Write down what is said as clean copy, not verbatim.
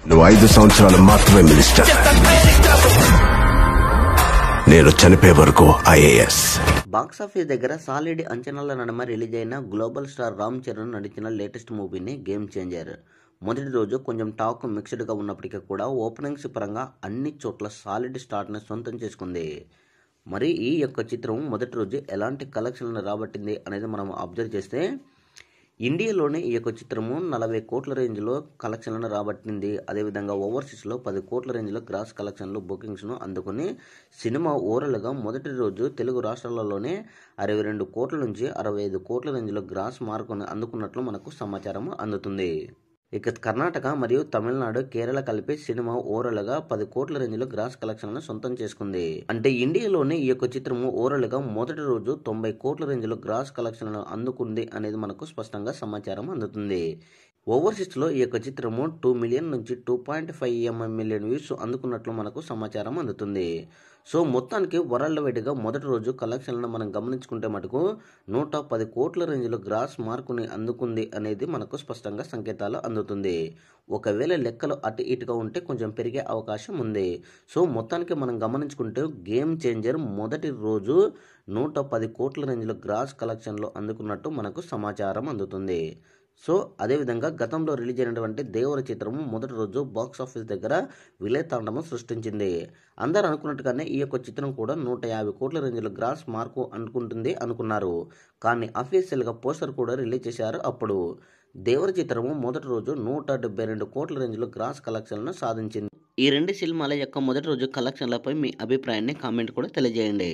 నువ్వు 5 సంవత్సరాలు మాత్రమే మినిస్టర్, నేను చనిపోయే వరకు ఐఏఎస్. బాక్సాఫీస్ దగ్గర సాలిడ్ అంచనాల నడుమ రిలీజ్ అయిన గ్లోబల్ స్టార్ రామ్ చరణ్ నటించిన లేటెస్ట్ మూవీని గేమ్ చేంజర్. మొదటి రోజు కొంచెం టాక్ మిక్స్డ్గా ఉన్నప్పటికీ కూడా ఓపెనింగ్స్ పరంగా అన్ని చోట్ల సాలిడ్ స్టార్ట్ని సొంతం చేసుకుంది. మరి ఈ యొక్క చిత్రం మొదటి రోజు ఎలాంటి కలెక్షన్లను రాబట్టింది అనేది మనం అబ్జర్వ్ చేస్తే, ఇండియాలోనే ఈ యొక్క చిత్రము 40 కోట్ల రేంజ్లో కలెక్షన్లను రాబట్టింది. అదేవిధంగా ఓవర్సీస్లో 10 కోట్ల రేంజ్లో గ్రాస్ కలెక్షన్లు బుకింగ్స్ను అందుకుని సినిమా ఓవరాల్గా మొదటి రోజు తెలుగు రాష్ట్రాలలోనే 62 కోట్ల నుంచి 65 కోట్ల రేంజ్లో గ్రాస్ మార్కును అందుకున్నట్లు మనకు సమాచారం అందుతుంది. ఇక కర్ణాటక మరియు తమిళనాడు, కేరళ కలిపి సినిమా ఓవరాల్గా 10 కోట్ల రేంజ్లో గ్రాస్ కలెక్షన్లను సొంతం చేసుకుంది. అంటే ఇండియాలోనే ఈ యొక్క చిత్రము ఓవరాల్గా మొదటి రోజు 90 కోట్ల రేంజ్లో గ్రాస్ కలెక్షన్లను అందుకుంది అనేది మనకు స్పష్టంగా సమాచారం అందుతుంది. ఓవర్సీస్లో ఈ యొక్క చిత్రము 2 మిలియన్ నుంచి 2.5 మిలియన్ వ్యూస్ అందుకున్నట్లు మనకు సమాచారం అందుతుంది. సో మొత్తానికి వరల్డ్ వైడ్గా మొదటి రోజు కలెక్షన్లను మనం గమనించుకుంటే మటుకు 110 కోట్ల రేంజ్లో గ్రాస్ మార్కుని అందుకుంది అనేది మనకు స్పష్టంగా సంకేతాలు అందుతుంది. ఒకవేళ లెక్కలు అటు ఇటుగా ఉంటే కొంచెం పెరిగే అవకాశం ఉంది. సో మొత్తానికి మనం గమనించుకుంటే గేమ్ చేంజర్ మొదటి రోజు 110 కోట్ల రేంజ్లో గ్రాస్ కలెక్షన్లు అందుకున్నట్టు మనకు సమాచారం అందుతుంది. సో అదేవిధంగా గతంలో రిలీజ్ అయినటువంటి దేవర చిత్రము మొదటి రోజు బాక్స్ ఆఫీస్ దగ్గర విలయతాండము సృష్టించింది. అందరూ అనుకున్నట్టుగానే ఈ యొక్క చిత్రం కూడా 150 కోట్ల రేంజ్లో గ్రాస్ మార్కు అనుకుంటుంది అనుకున్నారు. కానీ అఫీషియల్గా పోస్టర్ కూడా రిలీజ్ చేశారు. అప్పుడు దేవర చిత్రము మొదటి రోజు 172 కోట్ల రేంజ్లో గ్రాస్ కలెక్షన్లను సాధించింది. ఈ రెండు సినిమాల యొక్క మొదటి రోజు కలెక్షన్లపై మీ అభిప్రాయాన్ని కామెంట్ కూడా తెలియజేయండి.